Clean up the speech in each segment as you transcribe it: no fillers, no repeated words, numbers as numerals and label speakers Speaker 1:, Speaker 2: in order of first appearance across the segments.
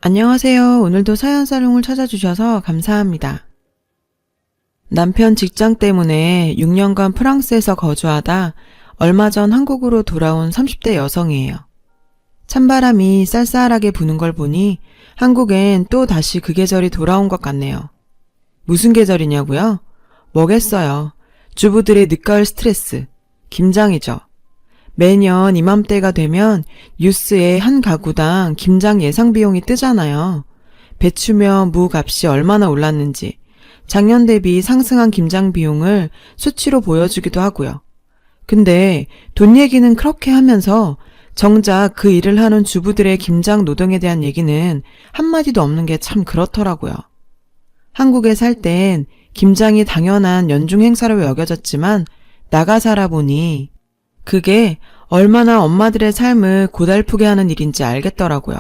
Speaker 1: 안녕하세요. 오늘도 사연사롱을 찾아주셔서 감사합니다. 남편 직장 때문에 6년간 프랑스에서 거주하다 얼마 전 한국으로 돌아온 30대 여성이에요. 찬바람이 쌀쌀하게 부는 걸 보니 한국엔 또 다시 그 계절이 돌아온 것 같네요. 무슨 계절이냐고요? 뭐겠어요. 주부들의 늦가을 스트레스, 김장이죠. 매년 이맘때가 되면 뉴스에 한 가구당 김장 예상 비용이 뜨잖아요. 배추며 무 값이 얼마나 올랐는지 작년 대비 상승한 김장 비용을 수치로 보여주기도 하고요. 근데 돈 얘기는 그렇게 하면서 정작 그 일을 하는 주부들의 김장 노동에 대한 얘기는 한마디도 없는 게 참 그렇더라고요. 한국에 살 땐 김장이 당연한 연중 행사로 여겨졌지만 나가 살아보니 그게 얼마나 엄마들의 삶을 고달프게 하는 일인지 알겠더라고요.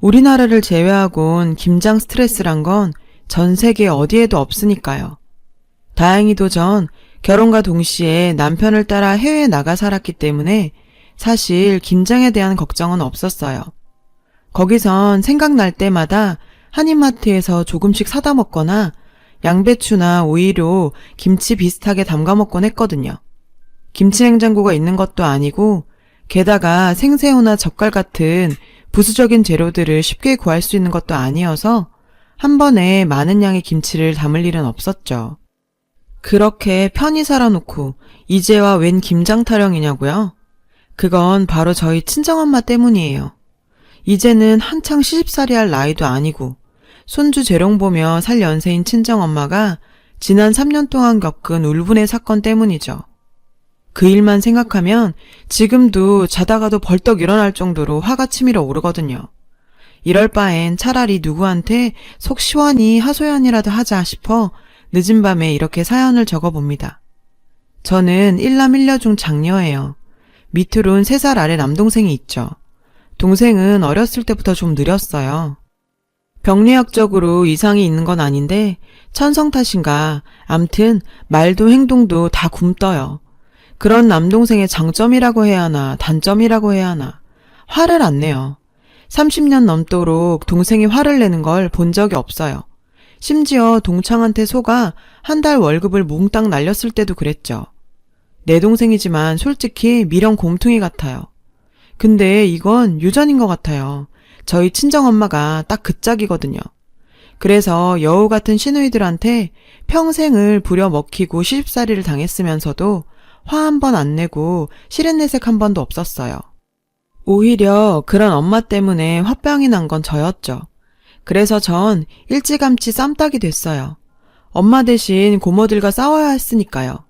Speaker 1: 우리나라를 제외하곤 김장 스트레스란 건 전 세계 어디에도 없으니까요. 다행히도 전 결혼과 동시에 남편을 따라 해외에 나가 살았기 때문에 사실 김장에 대한 걱정은 없었어요. 거기선 생각날 때마다 한인마트에서 조금씩 사다 먹거나 양배추나 오이로 김치 비슷하게 담가 먹곤 했거든요. 김치 냉장고가 있는 것도 아니고 게다가 생새우나 젓갈 같은 부수적인 재료들을 쉽게 구할 수 있는 것도 아니어서 한 번에 많은 양의 김치를 담을 일은 없었죠. 그렇게 편히 살아놓고 이제와 웬 김장 타령이냐고요? 그건 바로 저희 친정엄마 때문이에요. 이제는 한창 시집살이 할 나이도 아니고 손주 재롱 보며 살 연세인 친정엄마가 지난 3년 동안 겪은 울분의 사건 때문이죠. 그 일만 생각하면 지금도 자다가도 벌떡 일어날 정도로 화가 치밀어 오르거든요. 이럴 바엔 차라리 누구한테 속 시원히 하소연이라도 하자 싶어 늦은 밤에 이렇게 사연을 적어봅니다. 저는 1남 1녀 중 장녀예요. 밑으론 3살 아래 남동생이 있죠. 동생은 어렸을 때부터 좀 느렸어요. 병리학적으로 이상이 있는 건 아닌데 천성 탓인가 암튼 말도 행동도 다 굼떠요. 그런 남동생의 장점이라고 해야 하나 단점이라고 해야 하나 화를 안 내요. 30년 넘도록 동생이 화를 내는 걸 본 적이 없어요. 심지어 동창한테 속아 한 달 월급을 몽땅 날렸을 때도 그랬죠. 내 동생이지만 솔직히 미련 곰퉁이 같아요. 근데 이건 유전인 것 같아요. 저희 친정엄마가 딱 그 짝이거든요. 그래서 여우 같은 시누이들한테 평생을 부려먹히고 시집살이를 당했으면서도 화 한 번 안 내고 시련내색 한 번도 없었어요. 오히려 그런 엄마 때문에 화병이 난 건 저였죠. 그래서 전 일찌감치 쌈딱이 됐어요. 엄마 대신 고모들과 싸워야 했으니까요.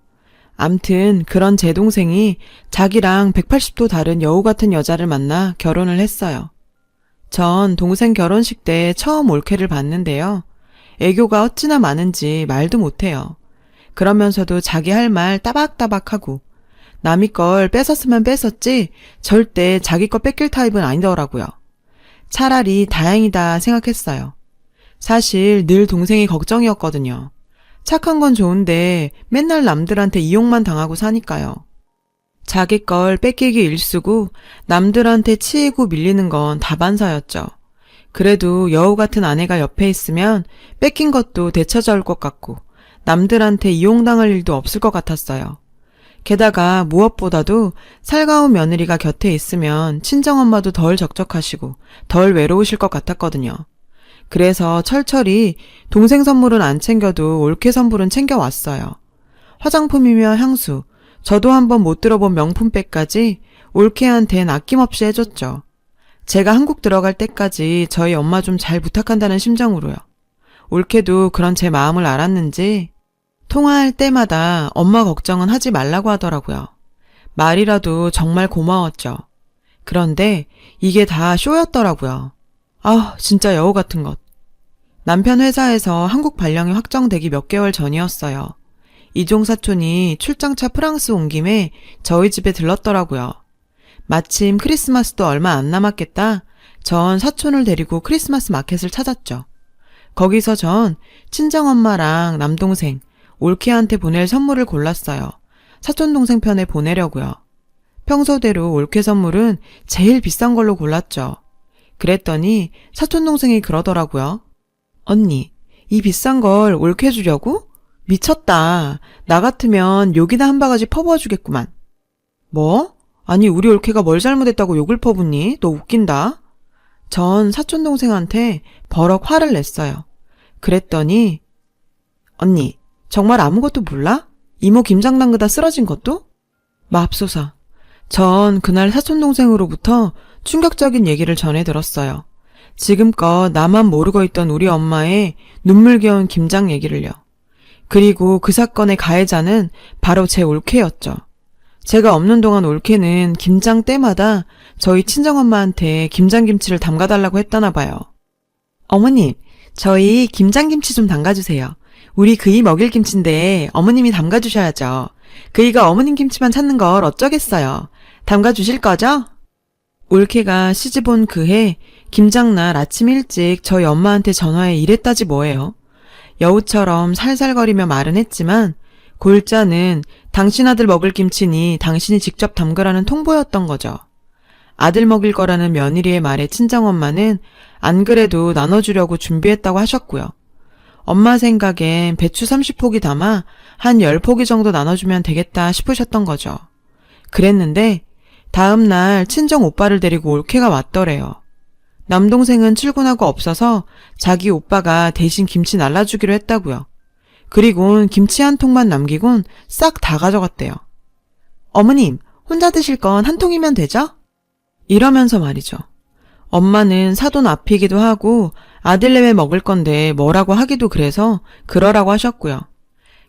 Speaker 1: 암튼 그런 제 동생이 자기랑 180도 다른 여우 같은 여자를 만나 결혼을 했어요. 전 동생 결혼식 때 처음 올케를 봤는데요. 애교가 어찌나 많은지 말도 못해요. 그러면서도 자기 할 말 따박따박하고 남이 걸 뺏었으면 뺏었지 절대 자기 거 뺏길 타입은 아니더라고요. 차라리 다행이다 생각했어요. 사실 늘 동생이 걱정이었거든요. 착한 건 좋은데 맨날 남들한테 이용만 당하고 사니까요. 자기 걸 뺏기기 일쑤고 남들한테 치이고 밀리는 건 다반사였죠. 그래도 여우 같은 아내가 옆에 있으면 뺏긴 것도 되찾아올 것 같고 남들한테 이용당할 일도 없을 것 같았어요. 게다가 무엇보다도 살가운 며느리가 곁에 있으면 친정엄마도 덜 적적하시고 덜 외로우실 것 같았거든요. 그래서 철철이 동생 선물은 안 챙겨도 올케 선물은 챙겨왔어요. 화장품이며 향수, 저도 한번 못 들어본 명품백까지 올케한텐 아낌없이 해줬죠. 제가 한국 들어갈 때까지 저희 엄마 좀 잘 부탁한다는 심정으로요. 올케도 그런 제 마음을 알았는지 통화할 때마다 엄마 걱정은 하지 말라고 하더라고요. 말이라도 정말 고마웠죠. 그런데 이게 다 쇼였더라고요. 아, 진짜 여우 같은 것. 남편 회사에서 한국 발령이 확정되기 몇 개월 전이었어요. 이종 사촌이 출장차 프랑스 온 김에 저희 집에 들렀더라고요. 마침 크리스마스도 얼마 안 남았겠다. 전 사촌을 데리고 크리스마스 마켓을 찾았죠. 거기서 전 친정엄마랑 남동생, 올케한테 보낼 선물을 골랐어요. 사촌동생 편에 보내려고요. 평소대로 올케 선물은 제일 비싼 걸로 골랐죠. 그랬더니 사촌동생이 그러더라고요. 언니, 이 비싼 걸 옳게 주려고? 미쳤다. 나 같으면 욕이나 한 바가지 퍼부어주겠구만. 뭐? 아니 우리 올케가 뭘 잘못했다고 욕을 퍼붓니? 너 웃긴다. 전 사촌동생한테 버럭 화를 냈어요. 그랬더니 언니 정말 아무것도 몰라? 이모 김장 담그다 쓰러진 것도? 맙소사. 전 그날 사촌동생으로부터 충격적인 얘기를 전해 들었어요. 지금껏 나만 모르고 있던 우리 엄마의 눈물겨운 김장 얘기를요. 그리고 그 사건의 가해자는 바로 제 올케였죠. 제가 없는 동안 올케는 김장 때마다 저희 친정엄마한테 김장김치를 담가달라고 했다나 봐요. 어머님, 저희 김장김치 좀 담가주세요. 우리 그이 먹일 김치인데 어머님이 담가주셔야죠. 그이가 어머님 김치만 찾는 걸 어쩌겠어요. 담가주실 거죠? 올케가 시집온 그해 김장날 아침 일찍 저희 엄마한테 전화해 이랬다지 뭐예요. 여우처럼 살살거리며 말은 했지만 골자는 당신 아들 먹을 김치니 당신이 직접 담그라는 통보였던 거죠. 아들 먹일 거라는 며느리의 말에 친정엄마는 안 그래도 나눠주려고 준비했다고 하셨고요. 엄마 생각엔 배추 30포기 담아 한 10포기 정도 나눠주면 되겠다 싶으셨던 거죠. 그랬는데 다음 날 친정 오빠를 데리고 올케가 왔더래요. 남동생은 출근하고 없어서 자기 오빠가 대신 김치 날라주기로 했다고요. 그리곤 김치 한 통만 남기곤 싹 다 가져갔대요. 어머님, 혼자 드실 건 한 통이면 되죠? 이러면서 말이죠. 엄마는 사돈 앞이기도 하고 아들내외 먹을 건데 뭐라고 하기도 그래서 그러라고 하셨고요.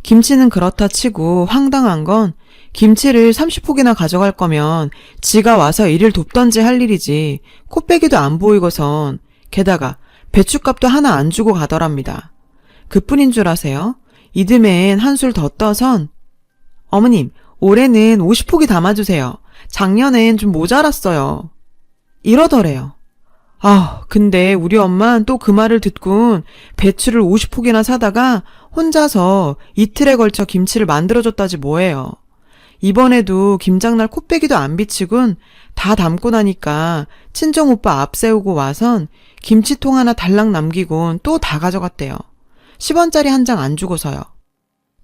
Speaker 1: 김치는 그렇다 치고 황당한 건 김치를 30포기나 가져갈 거면 지가 와서 일을 돕던지 할 일이지 코빼기도 안 보이고선 게다가 배춧값도 하나 안 주고 가더랍니다. 그뿐인 줄 아세요? 이듬해엔 한술 더 떠선 어머님, 올해는 50포기 담아주세요. 작년엔 좀 모자랐어요. 이러더래요. 근데 우리 엄만 또 그 말을 듣곤 배추를 50포기나 사다가 혼자서 이틀에 걸쳐 김치를 만들어줬다지 뭐예요. 이번에도 김장날 코빼기도 안 비치곤 다 담고 나니까 친정오빠 앞세우고 와선 김치통 하나 달랑 남기곤 또 다 가져갔대요. 10원짜리 한 장 안 주고서요.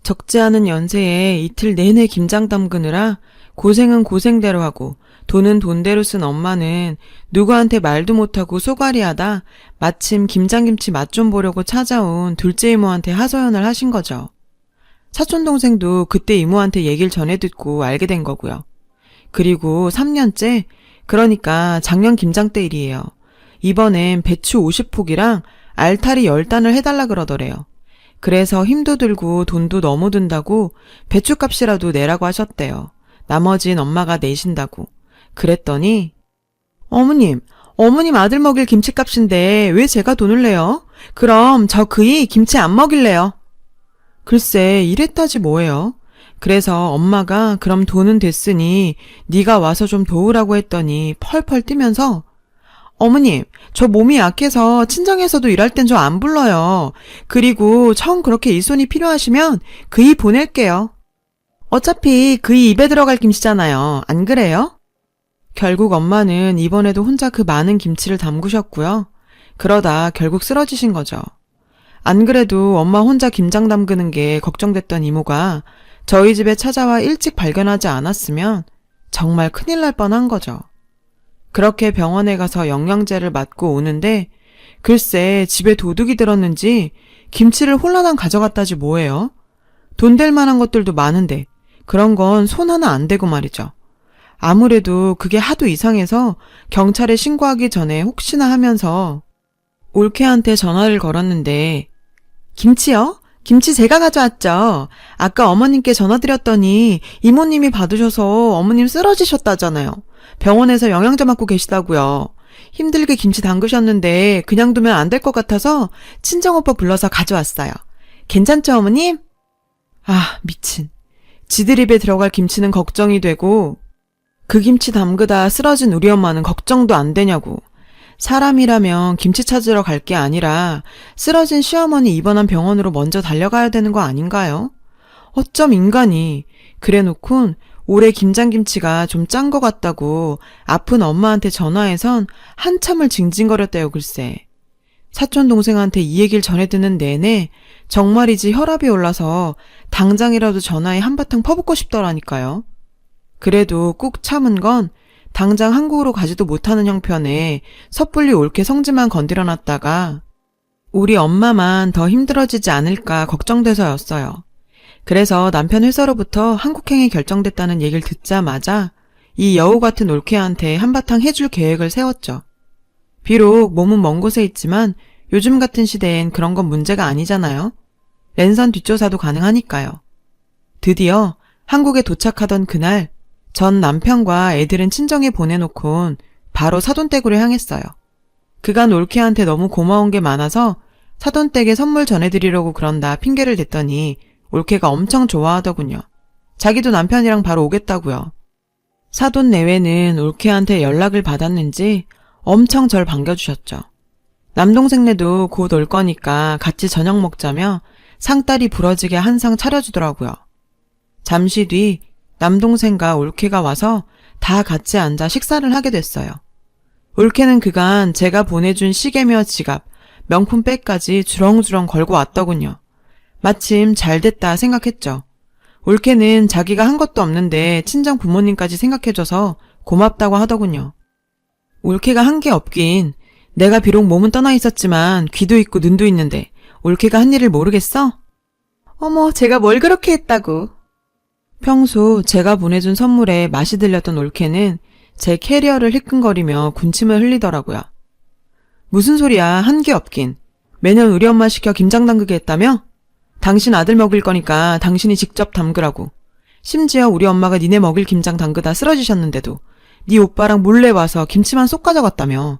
Speaker 1: 적지 않은 연세에 이틀 내내 김장 담그느라 고생은 고생대로 하고 돈은 돈대로 쓴 엄마는 누구한테 말도 못하고 쏘가리하다 마침 김장김치 맛 좀 보려고 찾아온 둘째 이모한테 하소연을 하신 거죠. 사촌동생도 그때 이모한테 얘기를 전해 듣고 알게 된 거고요. 그리고 3년째, 그러니까 작년 김장 때 일이에요. 이번엔 배추 50포기랑 알타리 10단을 해달라 그러더래요. 그래서 힘도 들고 돈도 너무 든다고 배추값이라도 내라고 하셨대요. 나머진 엄마가 내신다고. 그랬더니 어머님 아들 먹일 김치값인데 왜 제가 돈을 내요? 그럼 저 그이 김치 안 먹일래요. 글쎄 이랬다지 뭐예요. 그래서 엄마가 그럼 돈은 됐으니 네가 와서 좀 도우라고 했더니 펄펄 뛰면서 어머님, 저 몸이 약해서 친정에서도 일할 땐 저 안 불러요. 그리고 정 그렇게 일손이 필요하시면 그이 보낼게요. 어차피 그이 입에 들어갈 김치잖아요. 안 그래요? 결국 엄마는 이번에도 혼자 그 많은 김치를 담그셨고요. 그러다 결국 쓰러지신 거죠. 안 그래도 엄마 혼자 김장 담그는 게 걱정됐던 이모가 저희 집에 찾아와 일찍 발견하지 않았으면 정말 큰일 날 뻔한 거죠. 그렇게 병원에 가서 영양제를 맞고 오는데 글쎄 집에 도둑이 들었는지 김치를 홀라당 가져갔다지 뭐예요. 돈 될 만한 것들도 많은데 그런 건 손 하나 안 대고 말이죠. 아무래도 그게 하도 이상해서 경찰에 신고하기 전에 혹시나 하면서 올케한테 전화를 걸었는데 김치요? 김치 제가 가져왔죠. 아까 어머님께 전화드렸더니 이모님이 받으셔서 어머님 쓰러지셨다잖아요. 병원에서 영양제 맞고 계시다고요. 힘들게 김치 담그셨는데 그냥 두면 안 될 것 같아서 친정오빠 불러서 가져왔어요. 괜찮죠 어머님? 미친. 지들 입에 들어갈 김치는 걱정이 되고 그 김치 담그다 쓰러진 우리 엄마는 걱정도 안 되냐고. 사람이라면 김치 찾으러 갈 게 아니라 쓰러진 시어머니 입원한 병원으로 먼저 달려가야 되는 거 아닌가요? 어쩜 인간이 그래놓곤 올해 김장김치가 좀 짠 것 같다고 아픈 엄마한테 전화해선 한참을 징징거렸대요, 글쎄. 사촌 동생한테 이 얘기를 전해 듣는 내내 정말이지 혈압이 올라서 당장이라도 전화에 한바탕 퍼붓고 싶더라니까요. 그래도 꾹 참은 건 당장 한국으로 가지도 못하는 형편에 섣불리 올케 성질만 건드려놨다가 우리 엄마만 더 힘들어지지 않을까 걱정돼서였어요. 그래서 남편 회사로부터 한국행이 결정됐다는 얘기를 듣자마자 이 여우 같은 올케한테 한바탕 해줄 계획을 세웠죠. 비록 몸은 먼 곳에 있지만 요즘 같은 시대엔 그런 건 문제가 아니잖아요. 랜선 뒷조사도 가능하니까요. 드디어 한국에 도착하던 그날 전 남편과 애들은 친정에 보내놓곤 바로 사돈댁으로 향했어요. 그간 올케한테 너무 고마운 게 많아서 사돈댁에 선물 전해드리려고 그런다 핑계를 댔더니 올케가 엄청 좋아하더군요. 자기도 남편이랑 바로 오겠다고요. 사돈 내외는 올케한테 연락을 받았는지 엄청 절 반겨주셨죠. 남동생네도 곧 올 거니까 같이 저녁 먹자며 상다리 부러지게 한 상 차려주더라고요. 잠시 뒤 남동생과 올케가 와서 다 같이 앉아 식사를 하게 됐어요. 올케는 그간 제가 보내준 시계며 지갑, 명품백까지 주렁주렁 걸고 왔더군요. 마침 잘 됐다 생각했죠. 올케는 자기가 한 것도 없는데 친정 부모님까지 생각해줘서 고맙다고 하더군요. 올케가 한 게 없긴 내가 비록 몸은 떠나 있었지만 귀도 있고 눈도 있는데 올케가 한 일을 모르겠어? 어머, 제가 뭘 그렇게 했다고. 평소 제가 보내준 선물에 맛이 들렸던 올케는 제 캐리어를 희끈거리며 군침을 흘리더라고요. 무슨 소리야, 한 게 없긴. 매년 우리 엄마 시켜 김장 담그게 했다며? 당신 아들 먹일 거니까 당신이 직접 담그라고. 심지어 우리 엄마가 니네 먹일 김장 담그다 쓰러지셨는데도 네 오빠랑 몰래 와서 김치만 쏙 가져갔다며.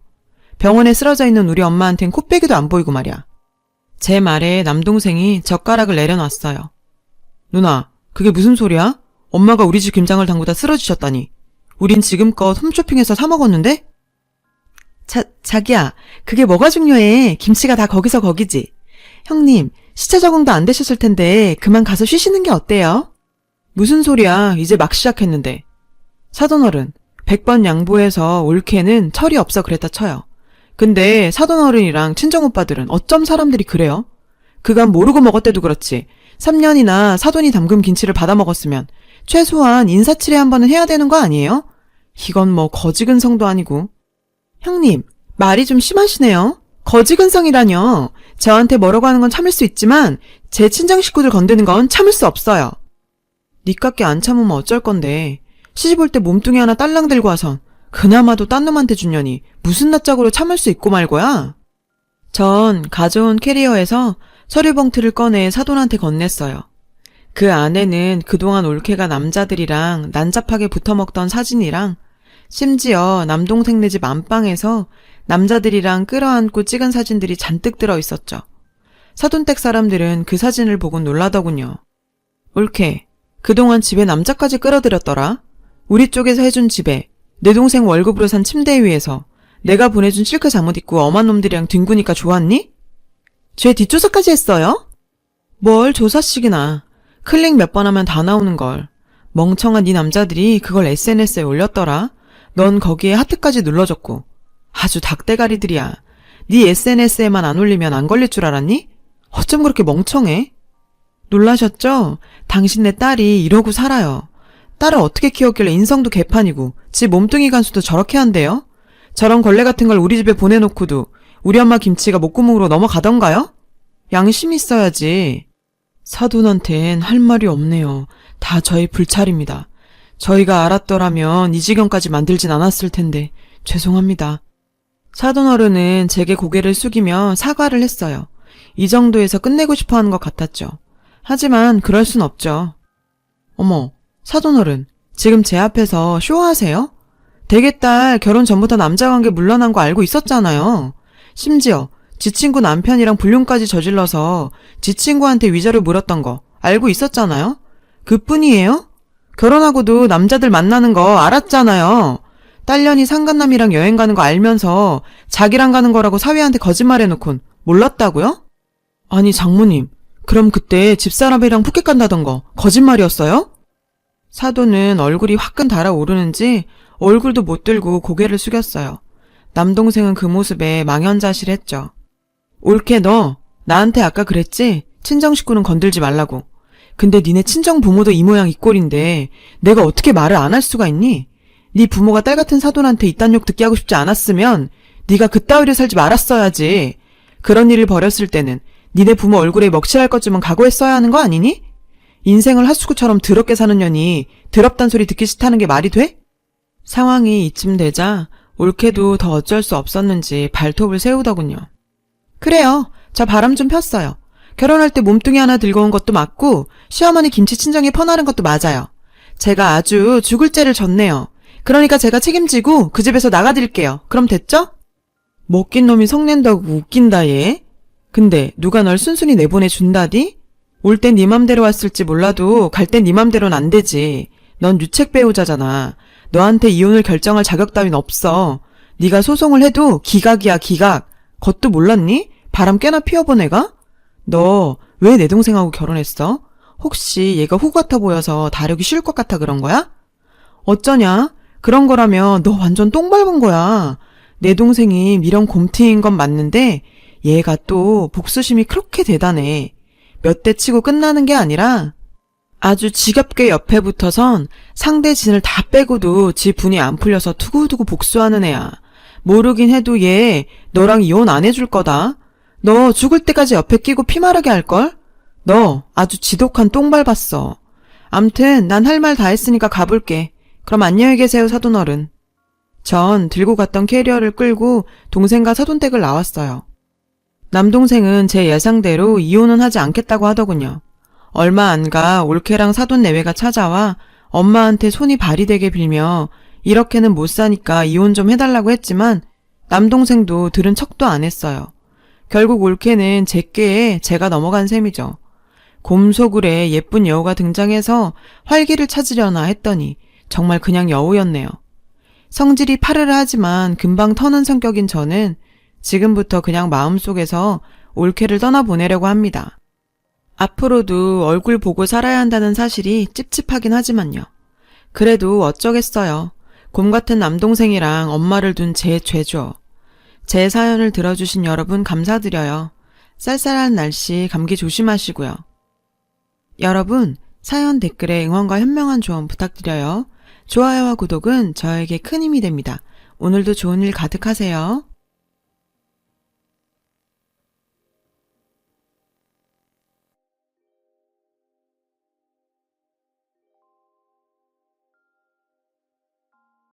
Speaker 1: 병원에 쓰러져 있는 우리 엄마한텐 코빼기도 안 보이고 말이야. 제 말에 남동생이 젓가락을 내려놨어요. 누나, 그게 무슨 소리야? 엄마가 우리 집 김장을 담그다 쓰러지셨다니. 우린 지금껏 홈쇼핑에서 사 먹었는데? 자기야, 그게 뭐가 중요해. 김치가 다 거기서 거기지. 형님, 시차 적응도 안 되셨을 텐데 그만 가서 쉬시는 게 어때요? 무슨 소리야, 이제 막 시작했는데. 사돈어른, 100번 양보해서 올케는 철이 없어 그랬다 쳐요. 근데 사돈어른이랑 친정오빠들은 어쩜 사람들이 그래요? 그간 모르고 먹었대도 그렇지 3년이나 사돈이 담근 김치를 받아 먹었으면 최소한 인사치레 한 번은 해야 되는 거 아니에요? 이건 뭐 거지근성도 아니고. 형님, 말이 좀 심하시네요. 거지근성이라뇨. 저한테 뭐라고 하는 건 참을 수 있지만 제 친정 식구들 건드는 건 참을 수 없어요. 니깎게 안 참으면 어쩔 건데. 시집 올 때 몸뚱이 하나 딸랑 들고 와선 그나마도 딴 놈한테 주려니 무슨 낯짝으로 참을 수 있고 말고야. 전 가져온 캐리어에서 서류 봉투를 꺼내 사돈한테 건넸어요. 그 안에는 그동안 올케가 남자들이랑 난잡하게 붙어먹던 사진이랑 심지어 남동생네 집 안방에서 남자들이랑 끌어안고 찍은 사진들이 잔뜩 들어있었죠. 사돈댁 사람들은 그 사진을 보고 놀라더군요. 올케, 그동안 집에 남자까지 끌어들였더라. 우리 쪽에서 해준 집에 내 동생 월급으로 산 침대 위에서 내가 보내준 실크 잠옷 입고 엄한 놈들이랑 뒹구니까 좋았니? 쟤 뒷조사까지 했어요? 뭘 조사식이나. 클릭 몇 번 하면 다 나오는걸. 멍청한 네 남자들이 그걸 SNS에 올렸더라. 넌 거기에 하트까지 눌러줬고. 아주 닭대가리들이야. 네 SNS에만 안 올리면 안 걸릴 줄 알았니? 어쩜 그렇게 멍청해? 놀라셨죠? 당신네 딸이 이러고 살아요. 딸을 어떻게 키웠길래 인성도 개판이고 지 몸뚱이 간수도 저렇게 한대요? 저런 걸레 같은 걸 우리 집에 보내놓고도 우리 엄마 김치가 목구멍으로 넘어가던가요? 양심이 있어야지. 사돈한텐 할 말이 없네요. 다 저희 불찰입니다. 저희가 알았더라면 이 지경까지 만들진 않았을 텐데 죄송합니다. 사돈어른은 제게 고개를 숙이며 사과를 했어요. 이 정도에서 끝내고 싶어하는 것 같았죠. 하지만 그럴 순 없죠. 어머, 사돈어른, 지금 제 앞에서 쇼하세요? 대개딸 결혼 전부터 남자관계 물러난 거 알고 있었잖아요. 심지어 지 친구 남편이랑 불륜까지 저질러서 지 친구한테 위자료 물었던 거 알고 있었잖아요. 그뿐이에요? 결혼하고도 남자들 만나는 거 알았잖아요. 딸년이 상간남이랑 여행 가는 거 알면서 자기랑 가는 거라고 사위한테 거짓말해놓곤 몰랐다고요? 아니 장모님, 그럼 그때 집사람이랑 푸켓 간다던 거 거짓말이었어요? 사돈은 얼굴이 화끈 달아오르는지 얼굴도 못 들고 고개를 숙였어요. 남동생은 그 모습에 망연자실했죠. 올케 너 나한테 아까 그랬지? 친정 식구는 건들지 말라고. 근데 니네 친정 부모도 이 모양 이 꼴인데 내가 어떻게 말을 안 할 수가 있니? 네 부모가 딸 같은 사돈한테 이딴 욕 듣게 하고 싶지 않았으면 네가 그따위로 살지 말았어야지. 그런 일을 벌였을 때는 니네 부모 얼굴에 먹칠할 것쯤은 각오했어야 하는 거 아니니? 인생을 핫수구처럼 더럽게 사는 년이 더럽단 소리 듣기 싫다는 게 말이 돼? 상황이 이쯤 되자 올케도 더 어쩔 수 없었는지 발톱을 세우더군요. 그래요. 저 바람 좀 폈어요. 결혼할 때 몸뚱이 하나 들고 온 것도 맞고 시어머니 김치 친정에 퍼나른 것도 맞아요. 제가 아주 죽을 죄를 졌네요. 그러니까 제가 책임지고 그 집에서 나가드릴게요. 그럼 됐죠? 먹긴 놈이 성낸다고 웃긴다 얘. 근데 누가 널 순순히 내보내준다디? 올 땐 네 맘대로 왔을지 몰라도 갈 땐 네 맘대로는 안 되지. 넌 유책 배우자잖아. 너한테 이혼을 결정할 자격 따윈 없어. 네가 소송을 해도 기각이야 기각. 그것도 몰랐니? 바람 꽤나 피워본 애가? 너 왜 내 동생하고 결혼했어? 혹시 얘가 후 같아 보여서 다루기 쉬울 것 같아 그런 거야? 어쩌냐? 그런 거라면 너 완전 똥 밟은 거야. 내 동생이 미련 곰팅인 건 맞는데 얘가 또 복수심이 그렇게 대단해. 몇 대 치고 끝나는 게 아니라 아주 지겹게 옆에 붙어선 상대 진을 다 빼고도 지 분이 안 풀려서 두고두고 복수하는 애야. 모르긴 해도 얘 너랑 이혼 안 해줄 거다. 너 죽을 때까지 옆에 끼고 피마르게 할걸? 너 아주 지독한 똥 밟았어. 암튼 난 할 말 다 했으니까 가볼게. 그럼 안녕히 계세요 사돈어른. 전 들고 갔던 캐리어를 끌고 동생과 사돈댁을 나왔어요. 남동생은 제 예상대로 이혼은 하지 않겠다고 하더군요. 얼마 안 가 올케랑 사돈 내외가 찾아와 엄마한테 손이 발이 되게 빌며 이렇게는 못 사니까 이혼 좀 해달라고 했지만 남동생도 들은 척도 안 했어요. 결국 올케는 제 꾀에 제가 넘어간 셈이죠. 곰소굴에 예쁜 여우가 등장해서 활기를 찾으려나 했더니 정말 그냥 여우였네요. 성질이 파르르하지만 금방 터는 성격인 저는 지금부터 그냥 마음속에서 올케를 떠나보내려고 합니다. 앞으로도 얼굴 보고 살아야 한다는 사실이 찝찝하긴 하지만요. 그래도 어쩌겠어요. 곰 같은 남동생이랑 엄마를 둔 제 죄죠. 제 사연을 들어주신 여러분 감사드려요. 쌀쌀한 날씨 감기 조심하시고요. 여러분, 사연 댓글에 응원과 현명한 조언 부탁드려요. 좋아요와 구독은 저에게 큰 힘이 됩니다. 오늘도 좋은 일 가득하세요.